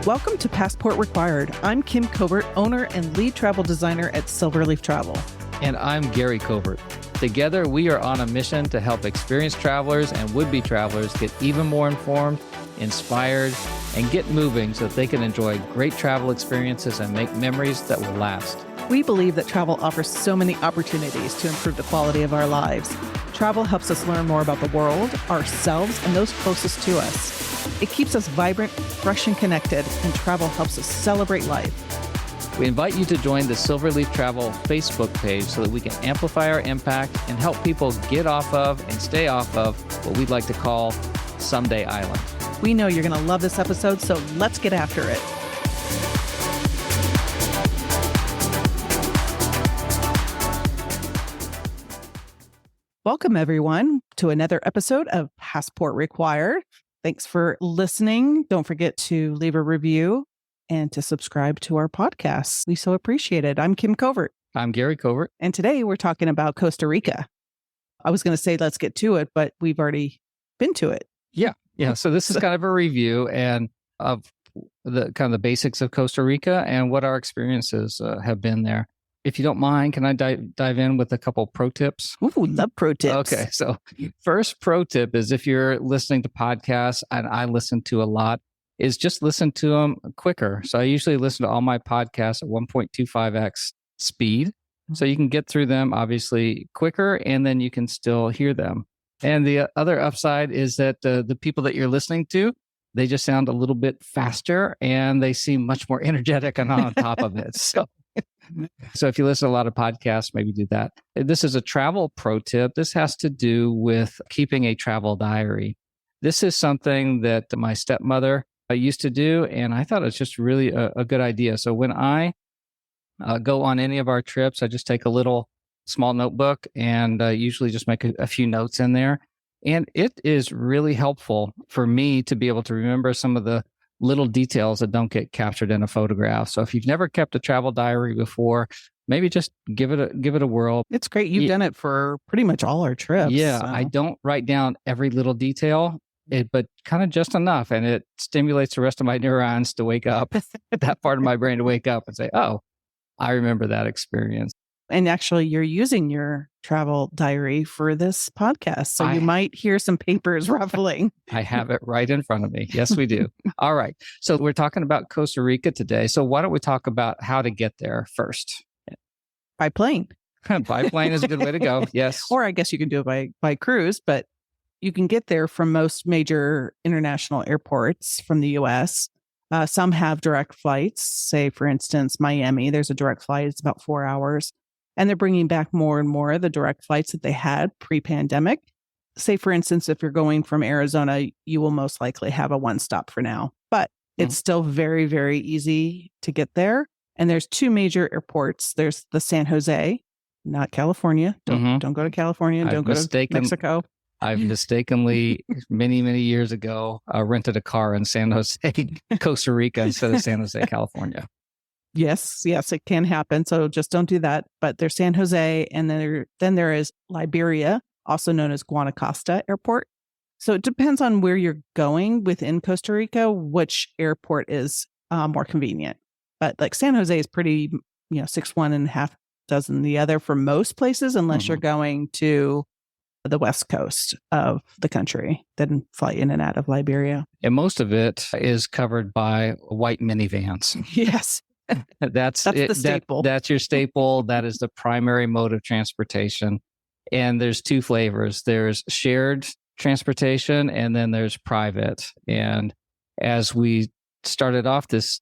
Welcome to Passport Required. I'm Kim Covert, owner and lead travel designer at Silverleaf Travel. And I'm Gary Covert. Together, we are on a mission to help experienced travelers and would-be travelers get even more informed, inspired, and get moving so that they can enjoy great travel experiences and make memories that will last. We believe that travel offers so many opportunities to improve the quality of our lives. Travel helps us learn more about the world, ourselves, and those closest to us. It keeps us vibrant, fresh, and connected, and travel helps us celebrate life. We invite you to join the Silverleaf Travel Facebook page so that we can amplify our impact and help people get off of and stay off of what we'd like to call Someday Island. We know you're going to love this episode, so let's get after it. Welcome, everyone, to another episode of Passport Required. Thanks for listening. Don't forget to leave a review and to subscribe to our podcast. We so appreciate it. I'm Kim Covert. I'm Gary Covert. And today we're talking about Costa Rica. I was going to say, let's get to it, but we've already been to it. Yeah. So this is kind of a review and of the kind of the basics of Costa Rica and what our experiences have been there. If you don't mind, can I dive in with a couple pro tips? Ooh, love pro tips. Okay. So first pro tip is if you're listening to podcasts, and I listen to a lot, is just listen to them quicker. So I usually listen to all my podcasts at 1.25x speed. So you can get through them obviously quicker, and then you can still hear them. And the other upside is that the people that you're listening to, they just sound a little bit faster and they seem much more energetic and on top of it. So if you listen to a lot of podcasts, maybe do that. This is a travel pro tip. This has to do with keeping a travel diary. This is something that my stepmother used to do, and I thought it was just really a good idea. So when I go on any of our trips, I just take a little small notebook and usually just make a few notes in there. And it is really helpful for me to be able to remember some of the little details that don't get captured in a photograph. So if you've never kept a travel diary before, maybe just give it a whirl. It's great. You've done it for pretty much all our trips. Yeah, so. I don't write down every little detail, but kind of just enough. And it stimulates the rest of my neurons to wake up, that part of my brain to wake up and say, oh, I remember that experience. And actually, you're using your travel diary for this podcast. So you might hear some papers ruffling. I have it right in front of me. Yes, we do. All right. So we're talking about Costa Rica today. So why don't we talk about how to get there first? By plane. By plane is a good way to go. Yes. Or I guess you can do it by cruise, but you can get there from most major international airports from the U.S. Some have direct flights. Say, for instance, Miami, there's a direct flight. It's about 4 hours. And they're bringing back more and more of the direct flights that they had pre-pandemic. Say, for instance, if you're going from Arizona, you will most likely have a one stop for now. But it's still very, very easy to get there. And there's two major airports. There's the San Jose, not California. Don't go to California. Don't go to Mexico. I've mistakenly, many, many years ago, rented a car in San Jose, Costa Rica instead of San Jose, California. Yes, it can happen. So just don't do that. But there's San Jose, and then there is Liberia, also known as Guanacaste Airport. So it depends on where you're going within Costa Rica, which airport is more convenient. But like San Jose is pretty, 6 one and a half dozen the other for most places, unless you're going to the west coast of the country, then fly in and out of Liberia. And most of it is covered by white minivans. Yes. That's the staple. That's your staple. That is the primary mode of transportation. And there's two flavors. There's shared transportation, and then there's private. And as we started off this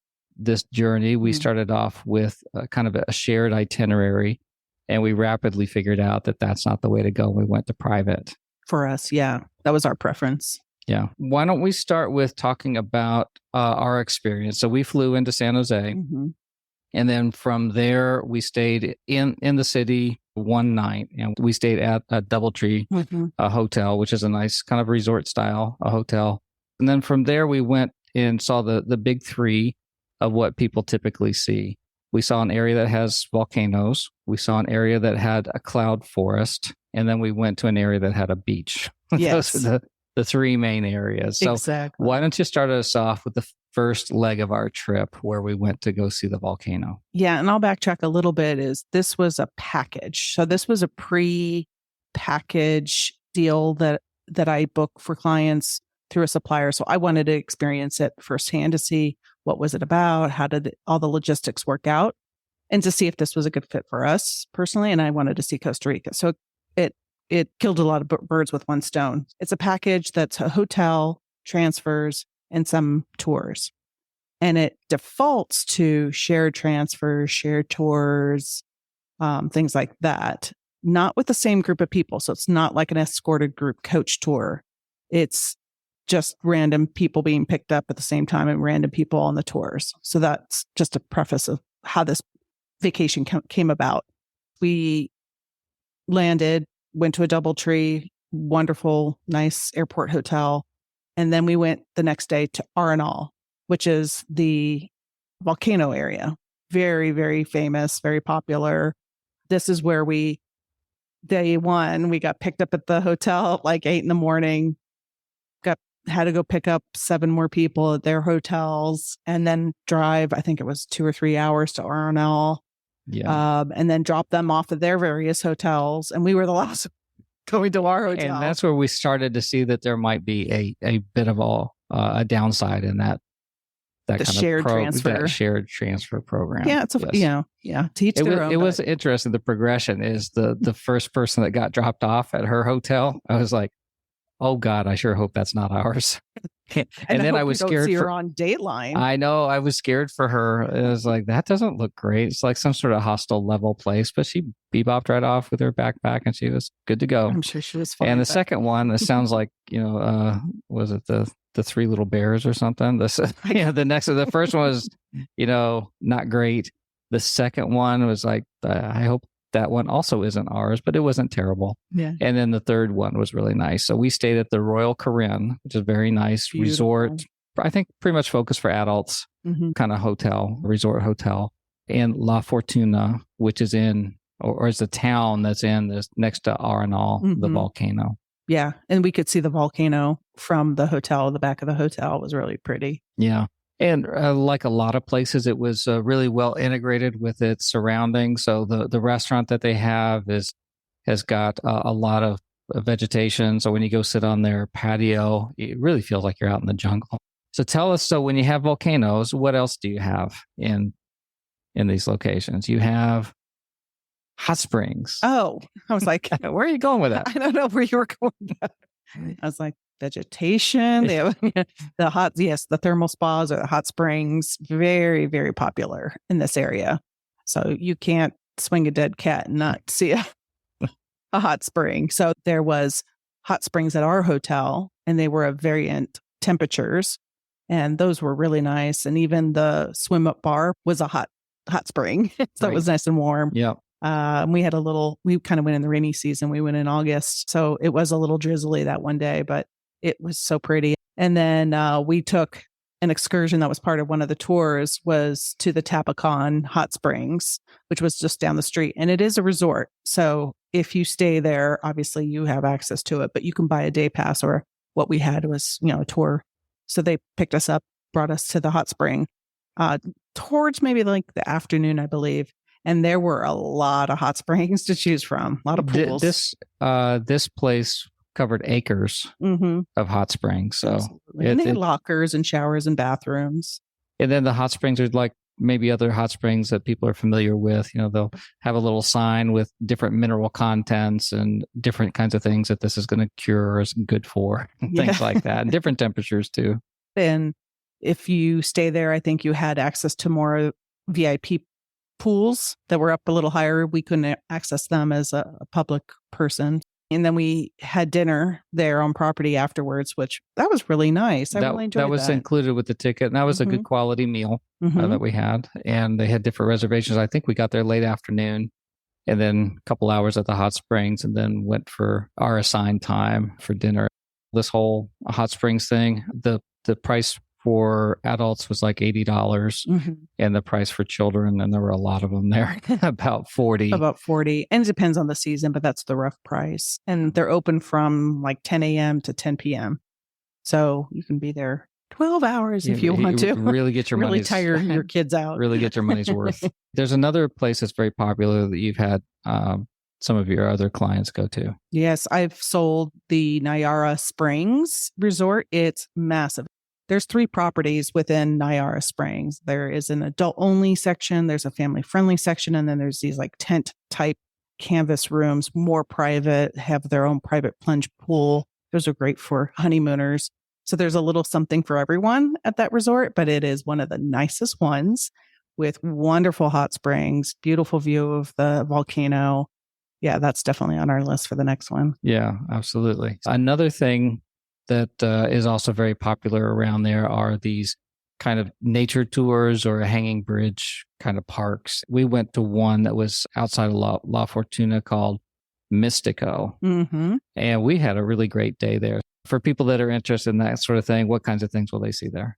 journey, we started off with kind of a shared itinerary, and we rapidly figured out that that's not the way to go. We went to private. For us, yeah. That was our preference. Yeah. Why don't we start with talking about our experience? So we flew into San Jose, and then from there we stayed in the city one night, and we stayed at a DoubleTree hotel, which is a nice kind of resort style hotel. And then from there we went and saw the big three of what people typically see. We saw an area that has volcanoes. We saw an area that had a cloud forest, and then we went to an area that had a beach. Yes. Those are the three main areas. So exactly. Why don't you start us off with the first leg of our trip where we went to go see the volcano. Yeah. And I'll backtrack a little bit this was a package. So this was a pre-package deal that I book for clients through a supplier. So I wanted to experience it firsthand to see what was it about, how did all the logistics work out, and to see if this was a good fit for us personally. And I wanted to see Costa Rica. So it killed a lot of birds with one stone. It's a package that's a hotel, transfers, and some tours. And it defaults to shared transfers, shared tours, things like that, not with the same group of people. So it's not like an escorted group coach tour. It's just random people being picked up at the same time and random people on the tours. So that's just a preface of how this vacation came about. We landed, went to a DoubleTree, wonderful, nice airport hotel. And then we went the next day to Arenal, which is the volcano area. Very, very famous, very popular. This is where day one, we got picked up at the hotel at like 8 a.m. Had to go pick up 7 more people at their hotels and then drive, I think it was 2 or 3 hours to Arenal. Yeah. And then drop them off at their various hotels. And we were the last going to our hotel. And that's where we started to see that there might be a bit of a downside in that the kind shared of transfer. That shared transfer program. Yeah, it's teach their own. It was interesting. The progression is the first person that got dropped off at her hotel. I was like, oh God, I sure hope that's not ours. and then I was scared see her on Dateline. I know, I was scared for her. It was like, that doesn't look great. It's like some sort of hostel level place, but she bebopped right off with her backpack and she was good to go. I'm sure she was fine. And the second one, it sounds like, was it the Three Little Bears or something? The first one was, not great. The second one was like, I hope that one also isn't ours, but it wasn't terrible. Yeah. And then the third one was really nice. So we stayed at the Royal Caribbean, which is a very nice resort. I think pretty much focused for adults, kind of resort hotel. And La Fortuna, which is in, or is the town that's in this next to Arenal, the volcano. Yeah. And we could see the volcano from the hotel. The back of the hotel was really pretty. Yeah. And like a lot of places, it was really well integrated with its surroundings. So the restaurant that they have has got a lot of vegetation. So when you go sit on their patio, it really feels like you're out in the jungle. So tell us, so when you have volcanoes, what else do you have in these locations? You have hot springs. Oh, I was like, where are you going with that? I don't know where you were going with that. I was like, vegetation, the thermal spas or the hot springs, very, very popular in this area. So you can't swing a dead cat and not see a hot spring. So there was hot springs at our hotel and they were of variant temperatures and those were really nice. And even the swim up bar was a hot spring. So It was nice and warm. Yeah. We kind of went in the rainy season. We went in August. So it was a little drizzly that one day, but it was so pretty. And then we took an excursion that was part of one of the tours was to the Tapacan Hot Springs, which was just down the street. And it is a resort. So if you stay there, obviously you have access to it, but you can buy a day pass, or what we had was, a tour. So they picked us up, brought us to the hot spring towards maybe like the afternoon, I believe. And there were a lot of hot springs to choose from, a lot of pools. This place covered acres of hot springs. So and they had lockers and showers and bathrooms. And then the hot springs are like maybe other hot springs that people are familiar with. They'll have a little sign with different mineral contents and different kinds of things that this is going to cure or is good for, things like that, and different temperatures too. And if you stay there, I think you had access to more VIP pools that were up a little higher. We couldn't access them as a public person. And then we had dinner there on property afterwards, which that was really nice. I really enjoyed that. That was included with the ticket. And that was a good quality meal that we had. And they had different reservations. I think we got there late afternoon and then a couple hours at the hot springs and then went for our assigned time for dinner. This whole hot springs thing, the price for adults was like $80 and the price for children, and there were a lot of them there, about 40. About 40. And it depends on the season, but that's the rough price. And they're open from like 10 a.m. to 10 p.m. So you can be there 12 hours if you want to. Really get your really money's tire your kids out. Really get your money's worth. There's another place that's very popular that you've had some of your other clients go to. Yes, I've sold the Nyara Springs Resort. It's massive. There's 3 properties within Nyara Springs. There is an adult-only section, there's a family-friendly section, and then there's these like tent-type canvas rooms, more private, have their own private plunge pool. Those are great for honeymooners. So there's a little something for everyone at that resort, but it is one of the nicest ones with wonderful hot springs, beautiful view of the volcano. Yeah, that's definitely on our list for the next one. Yeah, absolutely. Another thing that is also very popular around there are these kind of nature tours or hanging bridge kind of parks. We went to one that was outside of La Fortuna called Mystico. Mm-hmm. And we had a really great day there. For people that are interested in that sort of thing, what kinds of things will they see there?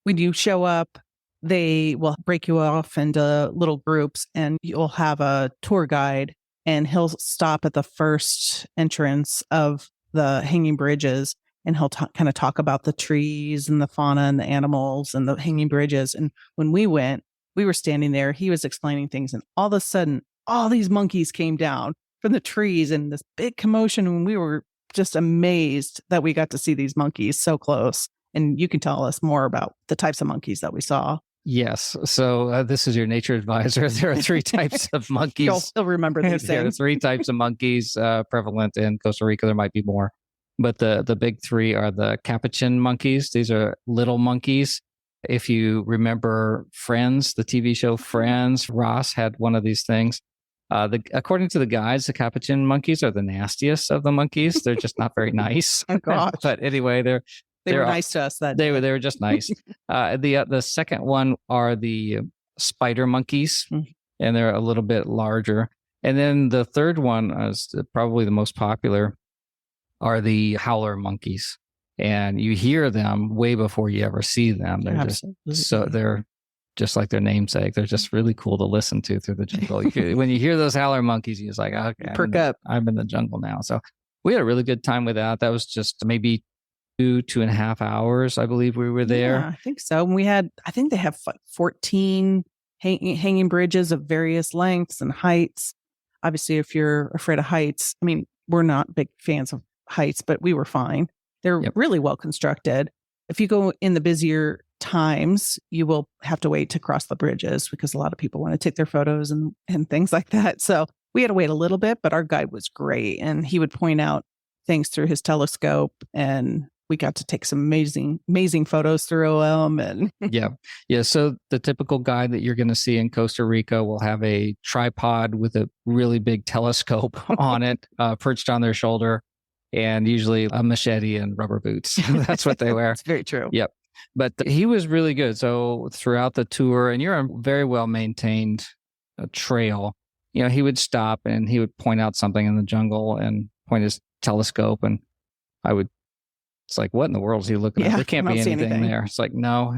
When you show up, they will break you off into little groups and you'll have a tour guide and he'll stop at the first entrance of the hanging bridges and he'll kind of talk about the trees and the fauna and the animals and the hanging bridges. And when we went, we were standing there, he was explaining things and all of a sudden, all these monkeys came down from the trees and this big commotion. And we were just amazed that we got to see these monkeys so close. And you can tell us more about the types of monkeys that we saw. Yes. So this is your nature advisor. There are 3 types of monkeys. You'll remember these There are things. 3 types of monkeys prevalent in Costa Rica. There might be more. But the big 3 are the capuchin monkeys. These are little monkeys. If you remember Friends, the TV show Friends, Ross had one of these things. According to the guides, the capuchin monkeys are the nastiest of the monkeys. They're just not very nice. Oh, gosh. But anyway, they were nice to us. They were just nice. The second one are the spider monkeys, and they're a little bit larger. And then the third one is probably the most popular are the howler monkeys. And you hear them way before you ever see them. They're just like their namesake. They're just really cool to listen to through the jungle. When you hear those howler monkeys, you're just like, okay, perk up. I'm in the jungle now. So we had a really good time with that. That was just maybe 2.5 hours, I believe we were there. Yeah, I think so. And I think they have 14 hanging bridges of various lengths and heights. Obviously, if you're afraid of heights, I mean, we're not big fans of heights, but we were fine. They're really well constructed. If you go in the busier times, you will have to wait to cross the bridges because a lot of people want to take their photos and things like that. So we had to wait a little bit, but our guide was great. And he would point out things through his telescope and we got to take some amazing photos through them. And yeah. So the typical guide that you're going to see in Costa Rica will have a tripod with a really big telescope on it, perched on their shoulder, and usually a machete and rubber boots. That's what they wear. It's very true. Yep. But he was really good. So throughout the tour, and you're a very well maintained trail, he would stop and he would point out something in the jungle and point his telescope, and it's like, what in the world is he looking at? There can't be anything there. It's like, no,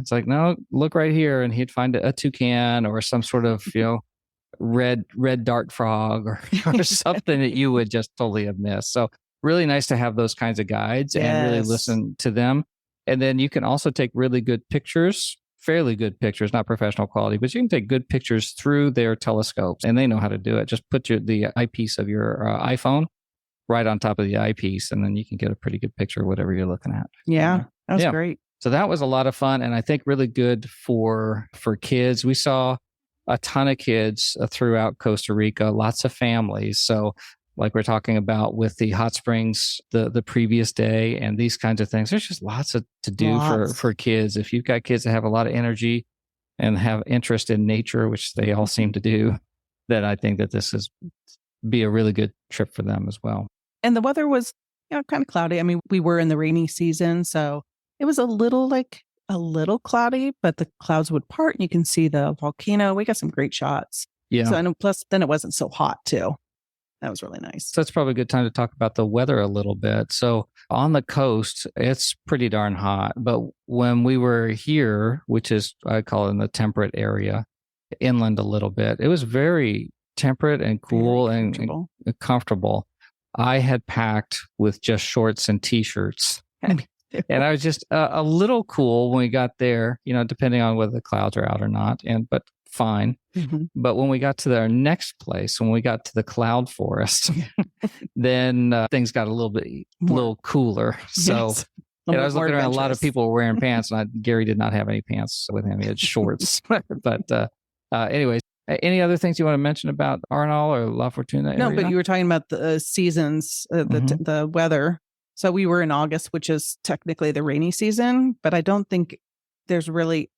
look right here. And he'd find a toucan or some sort of, red dart frog or something that you would just totally have missed. So really nice to have those kinds of guides and really listen to them. And then you can also take really good pictures, fairly good pictures, not professional quality, but you can take good pictures through their telescopes and they know how to do it. Just put the eyepiece of your iPhone right on top of the eyepiece, and then you can get a pretty good picture of whatever you're looking at. Yeah, that was great. So that was a lot of fun, and I think really good for kids. We saw a ton of kids throughout Costa Rica, lots of families. So like we're talking about with the hot springs the previous day and these kinds of things, there's just lots to do for kids. If you've got kids that have a lot of energy and have interest in nature, which they all seem to do, then I think that this is be a really good trip for them as well. And the weather was, kind of cloudy. I mean, we were in the rainy season, so it was a little cloudy, but the clouds would part and you can see the volcano. We got some great shots. Yeah. So, and plus then it wasn't so hot too. That was really nice. So that's probably a good time to talk about the weather a little bit. So on the coast, it's pretty darn hot. But when we were here, which is, I call it in the temperate area, inland a little bit, it was very temperate and cool and comfortable. I had packed with just shorts and t-shirts And I was just a little cool when we got there, depending on whether the clouds are out or not, but fine. Mm-hmm. But when we got to our next place, when we got to the cloud forest, then things got a little cooler. So Yes. I was looking around, a lot of people were wearing pants, and Gary did not have any pants with him. He had shorts. But anyways, any other things you want to mention about Arnall or La Fortuna area? No, but you were talking about the seasons, the weather. So we were in August, which is technically the rainy season, but I don't think there's really,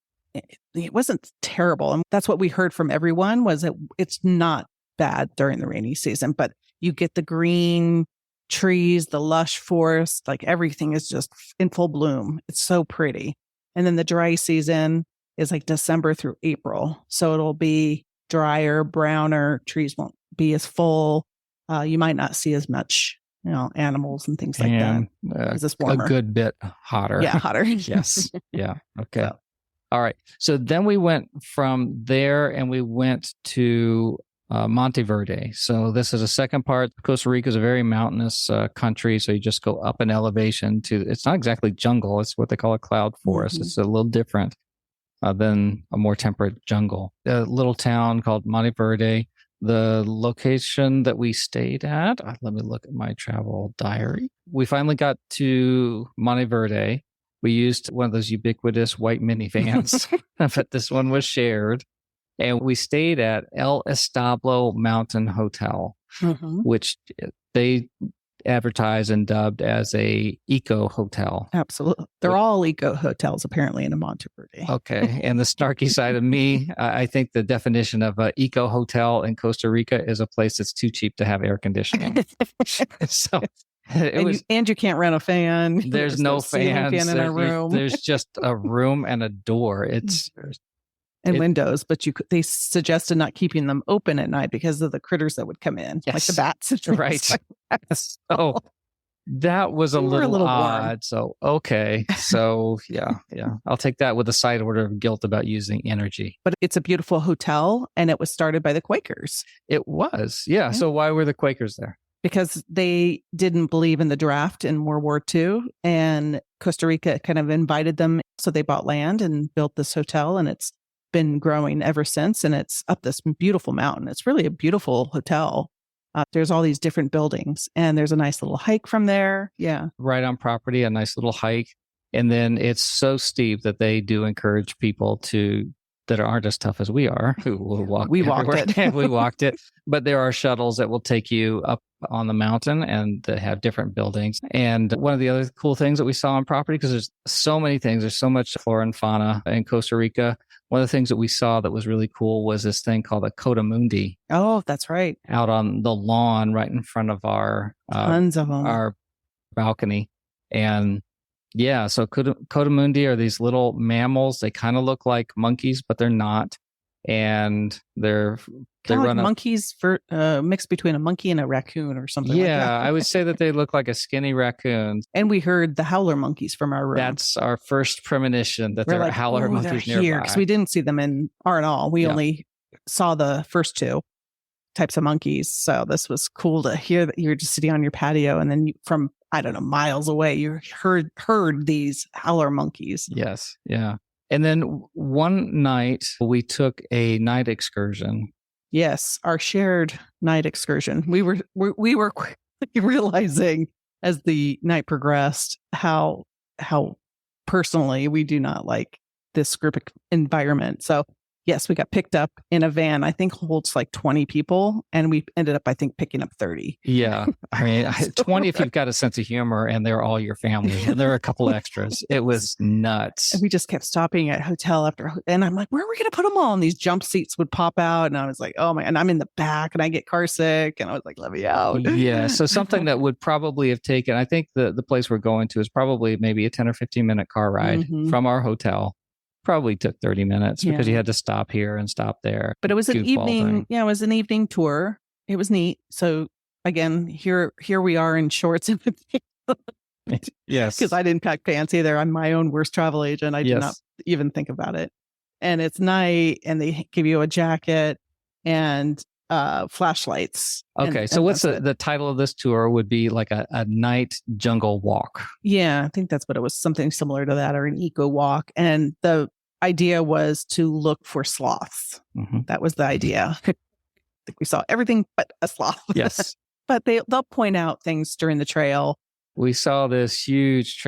it wasn't terrible. And that's what we heard from everyone, was that it's not bad during the rainy season, but you get the green trees, the lush forest, like everything is just in full bloom. It's so pretty. And then the dry season is like December through April. So it'll be drier, browner, trees won't be as full. You might not see as much, animals and things like that. It's warmer. A good bit hotter. Yeah, hotter. Yes. Yeah. Okay. So. All right. So then we went from there and we went to Monteverde. So this is a second part. Costa Rica is a very mountainous country. So you just go up in elevation it's not exactly jungle. It's what they call a cloud forest. Mm-hmm. It's a little different than a more temperate jungle. A little town called Monteverde. The location that we stayed at, let me look at my travel diary. We finally got to Monteverde. We used one of those ubiquitous white minivans, but this one was shared. And we stayed at El Establo Mountain Hotel, which they advertised and dubbed as a eco hotel. Absolutely. They're all eco hotels apparently in Monteverde. Okay. And the snarky side of me, I think the definition of an eco hotel in Costa Rica is a place that's too cheap to have air conditioning. So you can't rent a fan. There's no fans. Fan in a room. There's just a room and a door. And windows, but they suggested not keeping them open at night because of the critters that would come in, like the bats. Right. So that was a little odd. Warm. So, okay. So yeah. I'll take that with a side order of guilt about using energy. But it's a beautiful hotel, and it was started by the Quakers. It was. Yeah. So why were the Quakers there? Because they didn't believe in the draft in World War II, and Costa Rica kind of invited them. So they bought land and built this hotel, and it's been growing ever since, and it's up this beautiful mountain. It's really a beautiful hotel. There's all these different buildings, and there's a nice little hike from there. Yeah. Right on property, a nice little hike. And then it's so steep that they do encourage people that aren't as tough as we are, who will walk. We walked it. We walked it. But there are shuttles that will take you up on the mountain, and they have different buildings. And one of the other cool things that we saw on property, because there's so many things, there's so much flora and fauna in Costa Rica. One of the things that we saw that was really cool was this thing called a cotamundi. Oh, that's right. Out on the lawn right in front of our tons of them. Our balcony. And yeah, so cotamundi are these little mammals. They kind of look like monkeys, but they're not. And they're like monkeys mixed between a monkey and a raccoon or something like that. Yeah, I would say that they look like a skinny raccoon. And we heard the howler monkeys from our room. That's our first premonition that there are howler monkeys nearby. Because we didn't see them in Arnall. We only saw the first two types of monkeys. So this was cool to hear that you're just sitting on your patio, and then from, I don't know, miles away, you heard these howler monkeys. Yes. Yeah. And then one night we took a night excursion. Yes, our shared night excursion. We were realizing as the night progressed how personally we do not like this group environment. So yes, we got picked up in a van, I think holds like 20 people, and we ended up, I think, picking up 30. Yeah. I mean, 20 if you've got a sense of humor and they're all your family, and there are a couple extras. It was nuts. And we just kept stopping at hotel after, and I'm like, where are we going to put them all? And these jump seats would pop out, and I was like, oh my, and I'm in the back and I get car sick, and I was like, let me out. Yeah. So something that would probably have taken, I think the place we're going to is probably maybe a 10 or 15 minute car ride from our hotel. Probably took 30 minutes because you had to stop here and stop there. But it was an evening. Yeah, it was an evening tour. It was neat. So again, here we are in shorts and yes, because I didn't pack pants either. I'm my own worst travel agent. I did not even think about it. And it's night, and they give you a jacket, and flashlights. Okay. So what's the title of this tour would be like a night jungle walk. Yeah, I think that's what it was. Something similar to that, or an eco walk. And the idea was to look for sloths. Mm-hmm. That was the idea. I think we saw everything but a sloth. Yes. But they'll point out things during the trail. We saw this huge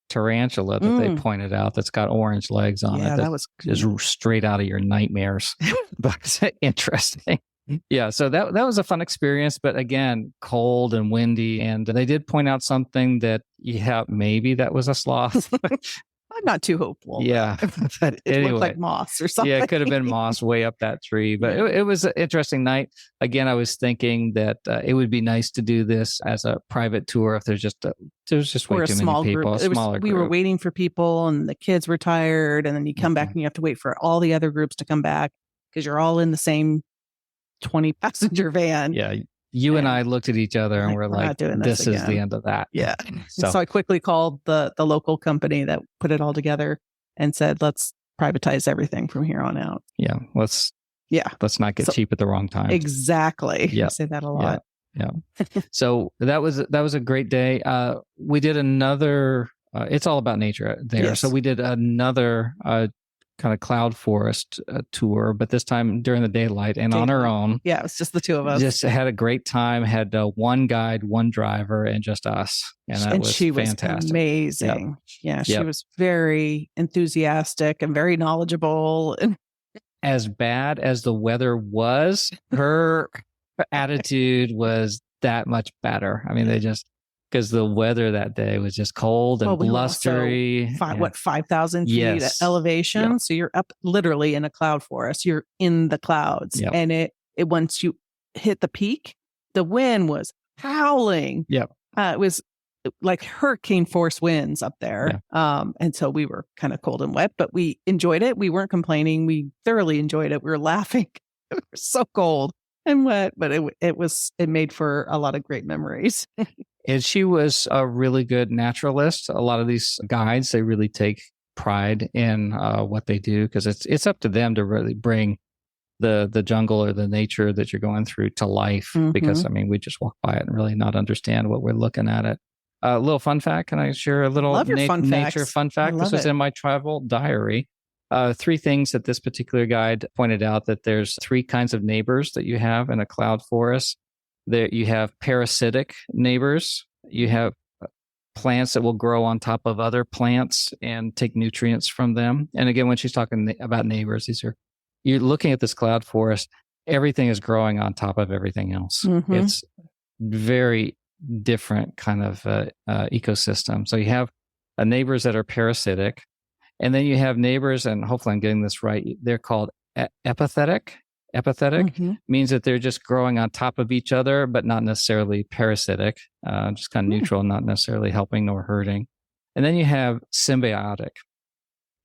tarantula that they pointed out that's got orange legs on it. That was just straight out of your nightmares. But interesting. Yeah, so that was a fun experience, but again, cold and windy. And they did point out something that, maybe that was a sloth. I'm not too hopeful. Yeah. But it looked like moss or something. Yeah, it could have been moss way up that tree. But it was an interesting night. Again, I was thinking that it would be nice to do this as a private tour if there's just way too many people. A smaller group. We were waiting for people and the kids were tired. And then you come back and you have to wait for all the other groups to come back because you're all in the same 20-passenger van. Yeah. You and I looked at each other and we're like, this is the end of that. Yeah. So I quickly called the local company that put it all together and said, let's privatize everything from here on out. Yeah. Let's not get cheap at the wrong time. Exactly. Yeah. I say that a lot. Yeah. So that was a great day. We did another, it's all about nature there. Yes. So we did another kind of cloud forest tour, but this time during the daylight and on our own. Yeah, it was just the two of us. Just had a great time. Had one guide, one driver, and just us. And she fantastic. Was amazing. Yep. Yeah, she was very enthusiastic and very knowledgeable. And as bad as the weather was, her attitude was that much better. I mean, because the weather that day was just cold and blustery. 5,000 feet at elevation? Yep. So you're up literally in a cloud forest. You're in the clouds. Yep. And it once you hit the peak, the wind was howling. Yep. It was like hurricane force winds up there. Yeah. And so we were kind of cold and wet, but we enjoyed it. We weren't complaining. We thoroughly enjoyed it. We were laughing. It was so cold and wet, but it made for a lot of great memories. And she was a really good naturalist. A lot of these guides, they really take pride in what they do because it's up to them to really bring the jungle or the nature that you're going through to life. Mm-hmm. Because, I mean, we just walk by it and really not understand what we're looking at it. A little fun fact. Can I share a little nature fun fact? This was in my travel diary. 3 things that this particular guide pointed out, that there's 3 kinds of neighbors that you have in a cloud forest. There you have parasitic neighbors. You have plants that will grow on top of other plants and take nutrients from them. And again, when she's talking about neighbors, you're looking at this cloud forest, everything is growing on top of everything else. Mm-hmm. It's very different kind of ecosystem. So you have neighbors that are parasitic, and then you have neighbors, and hopefully I'm getting this right, they're called epithetic. Epithetic means that they're just growing on top of each other, but not necessarily parasitic, just kind of neutral, not necessarily helping nor hurting. And then you have symbiotic.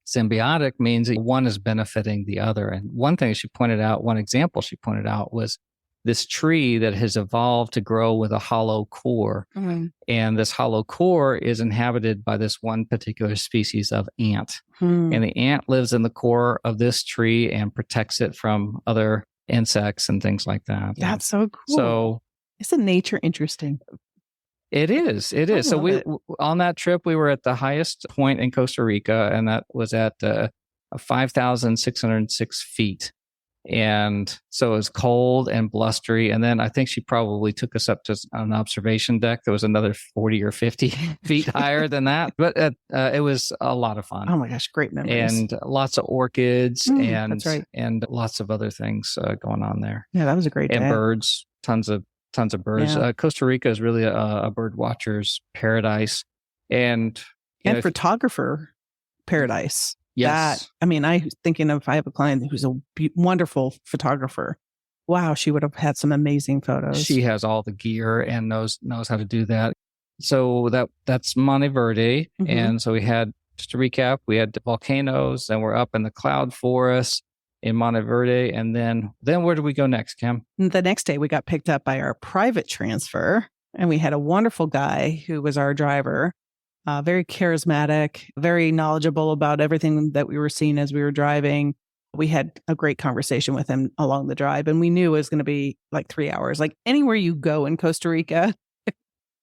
Symbiotic means that one is benefiting the other. And one example she pointed out was this tree that has evolved to grow with a hollow core. Mm-hmm. And this hollow core is inhabited by this one particular species of ant. Mm. And the ant lives in the core of this tree and protects it from other insects and things like that. That's so cool. So isn't nature interesting? It is. It is. So on that trip, we were at the highest point in Costa Rica, and that was at 5,606 feet. And so it was cold and blustery. And then I think she probably took us up to an observation deck that was another 40 or 50 feet higher than that. But it was a lot of fun. Oh my gosh, great memories. And lots of orchids and lots of other things going on there. Yeah, that was a great day. And birds, tons of birds. Yeah. Costa Rica is really a bird watcher's paradise. And photographer paradise. Yes. I have a client who's a wonderful photographer. Wow, she would have had some amazing photos. She has all the gear and knows how to do that. So that's Monteverde. Mm-hmm. And so we had, just to recap, we had the volcanoes, and we're up in the cloud forest in Monteverde. And then where do we go next, Kim? The next day we got picked up by our private transfer, and we had a wonderful guy who was our driver. Very charismatic, very knowledgeable about everything that we were seeing as we were driving. We had a great conversation with him along the drive, and we knew it was going to be like 3 hours. Like anywhere you go in Costa Rica,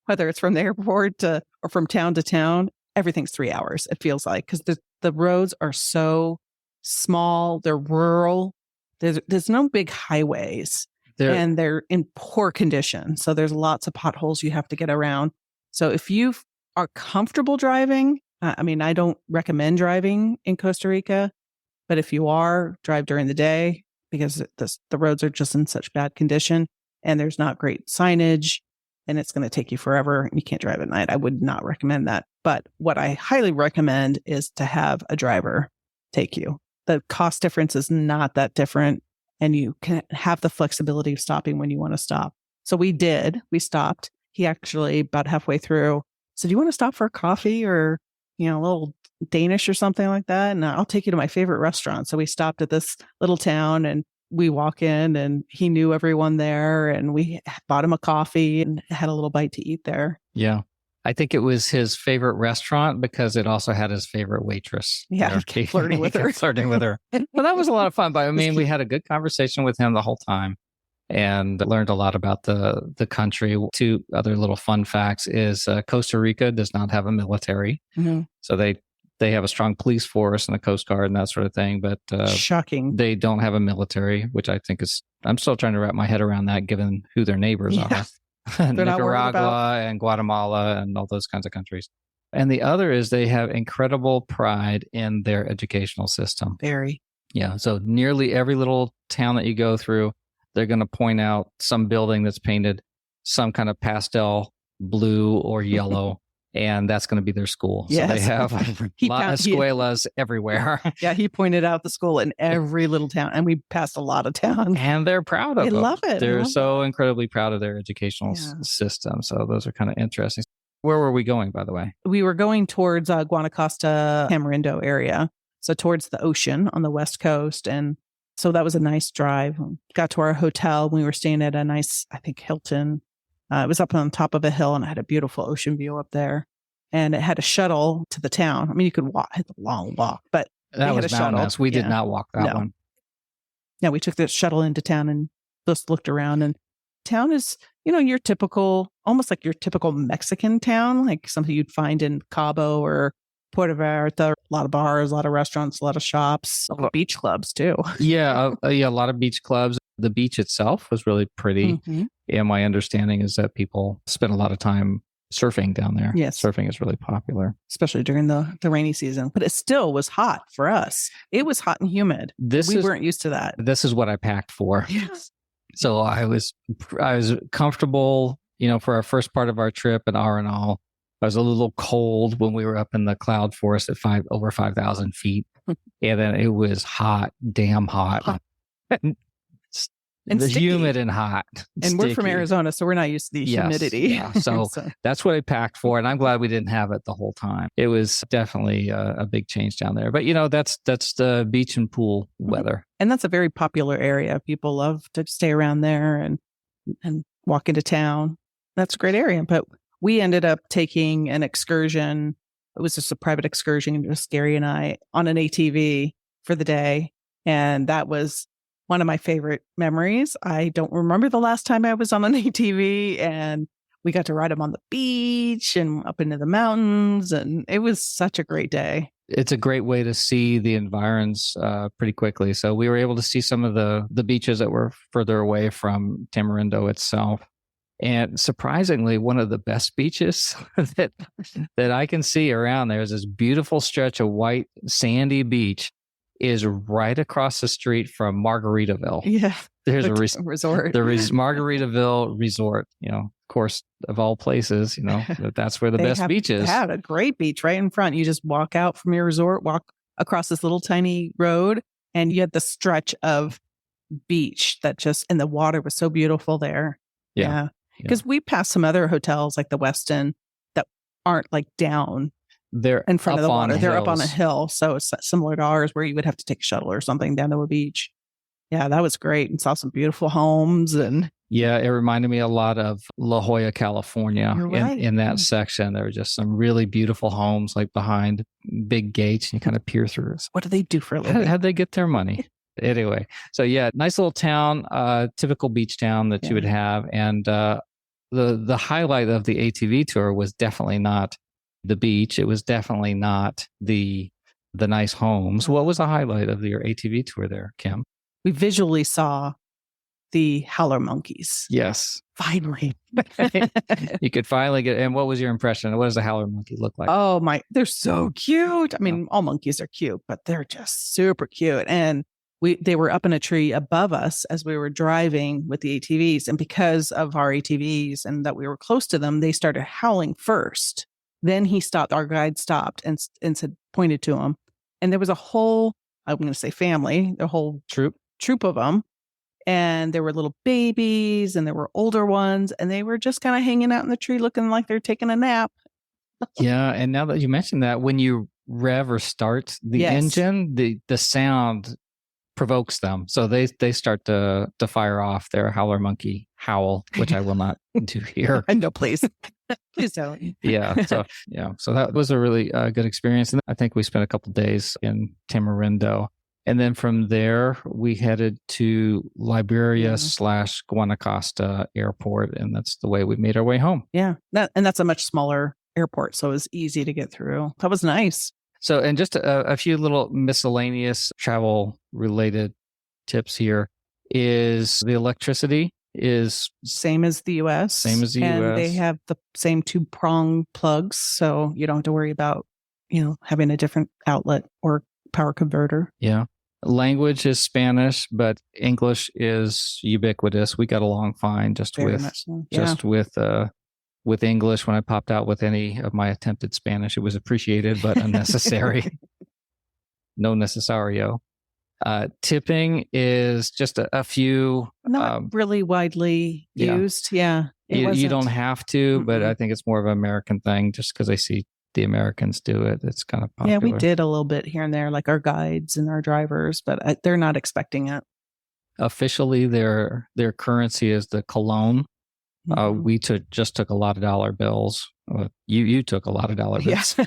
whether it's from the airport to, or from town to town, everything's 3 hours, it feels like, because the roads are so small, they're rural. There's no big highways, and they're in poor condition. So there's lots of potholes you have to get around. So if you are comfortable driving, I mean, I don't recommend driving in Costa Rica, but if you are, drive during the day because the roads are just in such bad condition and there's not great signage and it's going to take you forever and you can't drive at night. I would not recommend that. But what I highly recommend is to have a driver take you. The cost difference is not that different and you can have the flexibility of stopping when you want to stop. So we stopped. He actually about halfway through said, "Do you want to stop for a coffee or, a little Danish or something like that? And I'll take you to my favorite restaurant." So we stopped at this little town and we walk in and he knew everyone there and we bought him a coffee and had a little bite to eat there. Yeah. I think it was his favorite restaurant because it also had his favorite waitress. Yeah, flirting with her. Flirting with her. Well, that was a lot of fun. But I mean, we had a good conversation with him the whole time and learned a lot about the country. Two other little fun facts is Costa Rica does not have a military. Mm-hmm. So they have a strong police force and a Coast Guard and that sort of thing. But shocking. They don't have a military, which I think I'm still trying to wrap my head around that given who their neighbors are. Nicaragua and Guatemala and all those kinds of countries. And the other is they have incredible pride in their educational system. Very. Yeah. So nearly every little town that you go through, they're going to point out some building that's painted some kind of pastel blue or yellow, and that's going to be their school. Yes. So they have escuelas everywhere. Yeah, he pointed out the school in every little town, and we passed a lot of towns. And they're proud of it. They love it. They're so incredibly proud of their educational system. So those are kind of interesting. Where were we going, by the way? We were going towards Guanacaste, Tamarindo area. So towards the ocean on the West Coast. And so that was a nice drive. Got to our hotel. We were staying at a nice, I think, Hilton. It was up on top of a hill and it had a beautiful ocean view up there. And it had a shuttle to the town. I mean, you could walk, it's a long walk, but that was mountainous. We did not walk that one. Yeah, we took the shuttle into town and just looked around. And town is, your typical, almost like your typical Mexican town, like something you'd find in Cabo or Puerto Vallarta. A lot of bars, a lot of restaurants, a lot of shops, a lot of beach clubs too. Yeah, a lot of beach clubs. The beach itself was really pretty. Mm-hmm. And my understanding is that people spend a lot of time surfing down there. Yes. Surfing is really popular. Especially during the rainy season. But it still was hot for us. It was hot and humid. We weren't used to that. This is what I packed for. Yes. So I was comfortable, for our first part of our trip and all. I was a little cold when we were up in the cloud forest at over 5,000 feet. And then it was hot, damn hot. And humid and hot. And we're from Arizona, so we're not used to the humidity. Yeah. So that's what I packed for. And I'm glad we didn't have it the whole time. It was definitely a big change down there. But, that's the beach and pool weather. And that's a very popular area. People love to stay around there and walk into town. That's a great area. But we ended up taking an excursion. It was just a private excursion, just Gary and I, on an ATV for the day. And that was one of my favorite memories. I don't remember the last time I was on an ATV, and we got to ride them on the beach and up into the mountains. And it was such a great day. It's a great way to see the environs pretty quickly. So we were able to see some of the beaches that were further away from Tamarindo itself. And surprisingly, one of the best beaches that I can see around there is this beautiful stretch of white sandy beach is right across the street from Margaritaville. Yeah. There's a resort. The Margaritaville Resort, of course, of all places, that's where the best beach is. They had a great beach right in front. You just walk out from your resort, walk across this little tiny road, and you had the stretch of beach and the water was so beautiful there. Yeah. Because we passed some other hotels like the Westin that aren't like down. They're in front of the water. They're up on a hills. hill. So it's similar to ours where you would have to take a shuttle or something down to a beach. Yeah, that was great. And saw some beautiful homes. And yeah, it reminded me a lot of La Jolla, California. Right. In that section, there were just some really beautiful homes like behind big gates and you kind of peer through. What do they do for a living? How'd they get their money? Anyway, so yeah, nice little town, typical beach town that you would have. And the highlight of the ATV tour was definitely not the beach. It was definitely not the nice homes. What was the highlight of your ATV tour there, Kim? We visually saw the howler monkeys. Yes. Finally. You could finally get, and what was your impression? What does a howler monkey look like? Oh my, they're so cute. I mean, all monkeys are cute, but they're just super cute. And they were up in a tree above us as we were driving with the ATVs. And because of our ATVs and that we were close to them, they started howling first. Then he stopped, our guide stopped and said, pointed to him. And there was a whole, I'm going to say family, the whole troop of them. And there were little babies and there were older ones, and they were just kind of hanging out in the tree looking like they're taking a nap. Yeah. And now that you mentioned that, when you rev or start the engine, the sound provokes them. So they start to fire off their howler monkey howl, which I will not do here. No, please. Please don't. So that was a really good experience. And I think we spent a couple of days in Tamarindo. And then from there, we headed to Liberia / Guanacaste Airport. And that's the way we made our way home. Yeah. That's a much smaller airport. So it was easy to get through. That was nice. So, and just a few little miscellaneous travel related tips here is the electricity is same as the US. And they have the same 2-prong plugs. So you don't have to worry about, having a different outlet or power converter. Yeah. Language is Spanish, but English is ubiquitous. We got along fine just with English. When I popped out with any of my attempted Spanish, it was appreciated, but unnecessary. No necesario. Tipping is just a few. Not really widely used. Yeah. You don't have to, but I think it's more of an American thing just because I see the Americans do it. It's kind of popular. Yeah, we did a little bit here and there, like our guides and our drivers, but they're not expecting it. Officially, their currency is the colon. We just took a lot of dollar bills. You took a lot of dollar bills.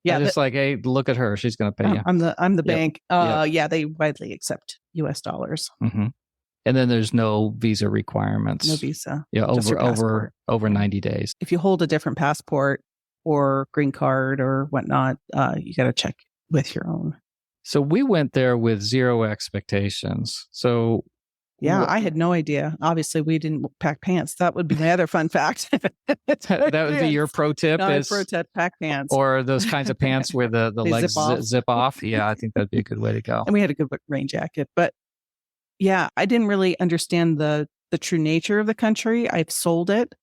Yeah. Just like, hey, look at her. She's going to pay you. I'm the bank. Yeah, they widely accept US dollars. Mm-hmm. And then there's no visa requirements. No visa. Yeah, over 90 days. If you hold a different passport or green card or whatnot, you got to check with your own. So we went there with zero expectations. So I had no idea. Obviously, we didn't pack pants. That would be my other fun fact. That would be your pro tip. Pro tip: pack pants, or those kinds of pants where the legs zip off. Yeah, I think that'd be a good way to go. And we had a good rain jacket, but I didn't really understand the true nature of the country. I've sold it.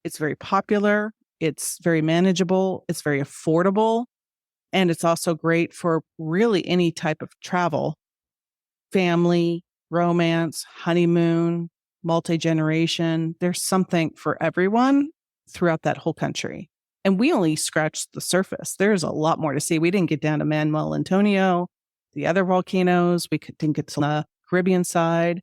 It's very popular. It's very manageable. It's very affordable. And it's also great for really any type of travel, family, romance, honeymoon, multi-generation. There's something for everyone throughout that whole country. And we only scratched the surface. There's a lot more to see. We didn't get down to Manuel Antonio, the other volcanoes. We didn't get to the Caribbean side.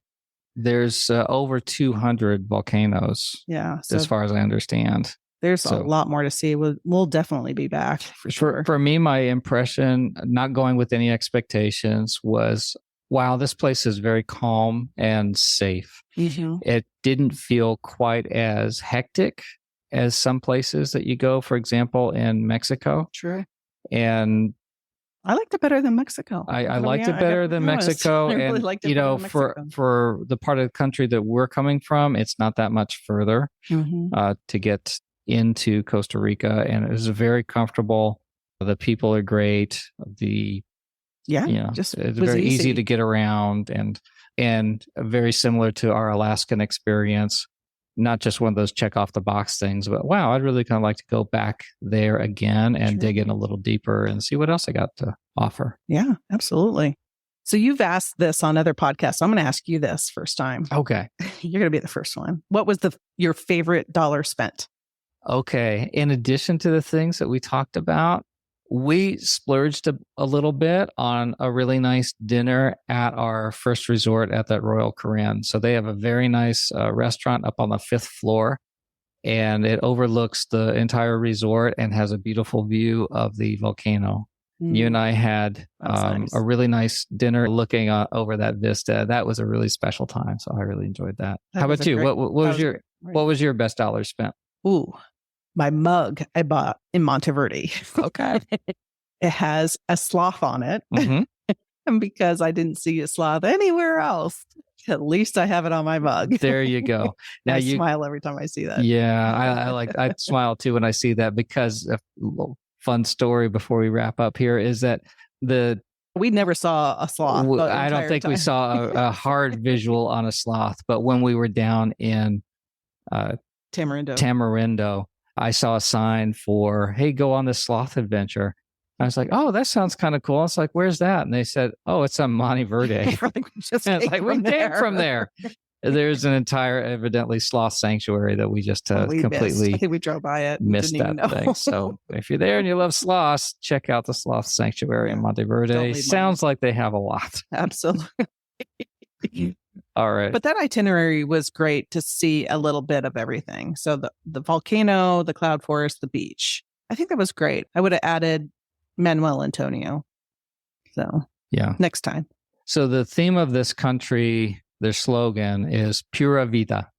There's over 200 volcanoes. Yeah. As far as I understand. There's a lot more to see. We'll definitely be back for sure. For me, my impression, not going with any expectations, was, wow, this place is very calm and safe. Mm-hmm. It didn't feel quite as hectic as some places that you go, for example, in Mexico. True. And I liked it better than Mexico. I liked it better than Mexico. I really liked it better than Mexico. For the part of the country that we're coming from, it's not that much further to get into Costa Rica, and it was very comfortable. The people are great. It's very easy to get around, and very similar to our Alaskan experience. Not just one of those check off the box things, but wow, I'd really kind of like to go back there again and dig in a little deeper and see what else I got to offer. Yeah, absolutely. So you've asked this on other podcasts. I'm going to ask you this first time. Okay. You're going to be the first one. What was your favorite dollar spent? Okay. In addition to the things that we talked about, we splurged a little bit on a really nice dinner at our first resort at that Royal Caribbean. So they have a very nice restaurant up on the 5th floor, and it overlooks the entire resort and has a beautiful view of the volcano. You and I had nice. a really nice dinner looking over that vista. That was a really special time. So I really enjoyed that. How about you? What was your best dollar spent? Ooh, my mug I bought in Monteverde. Okay. It has a sloth on it. Mm-hmm. And because I didn't see a sloth anywhere else, at least I have it on my mug. There you go. Now I smile every time I see that. Yeah, I smile too when I see that, because a little fun story before we wrap up here is that we never saw a sloth. I don't think we saw a hard visual on a sloth, but when we were down in Tamarindo, I saw a sign for, hey, go on this sloth adventure. I was like, oh, that sounds kind of cool. I was like, where's that? And they said, oh, it's on Monteverde. We came from there. There's an entire, evidently, sloth sanctuary that we just completely I think we drove by it. Missed that thing. So if you're there and you love sloths, check out the sloth sanctuary in Monteverde. Sounds like they have a lot. Absolutely. All right. But that itinerary was great to see a little bit of everything. So the volcano, the cloud forest, the beach. I think that was great. I would have added Manuel Antonio. So yeah, next time. So the theme of this country, their slogan is Pura Vida,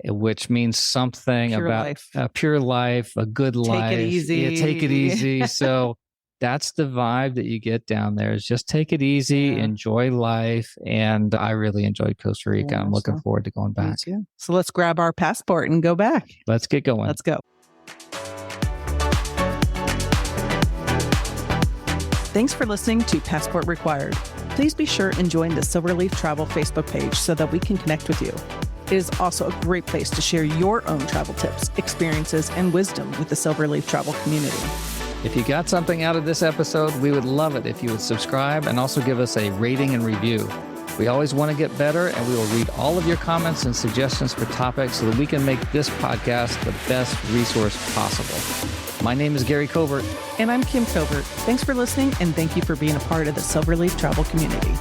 which means something about pure life, a good life. Take it easy. Yeah, take it easy. So that's the vibe that you get down there, is just take it easy, enjoy life. And I really enjoyed Costa Rica. I'm looking forward to going back. So let's grab our passport and go back. Let's get going. Let's go. Thanks for listening to Passport Required. Please be sure and join the Silverleaf Travel Facebook page so that we can connect with you. It is also a great place to share your own travel tips, experiences, and wisdom with the Silverleaf Travel community. If you got something out of this episode, we would love it if you would subscribe and also give us a rating and review. We always want to get better, and we will read all of your comments and suggestions for topics so that we can make this podcast the best resource possible. My name is Gary Covert. And I'm Kim Covert. Thanks for listening, and thank you for being a part of the Silverleaf Travel community.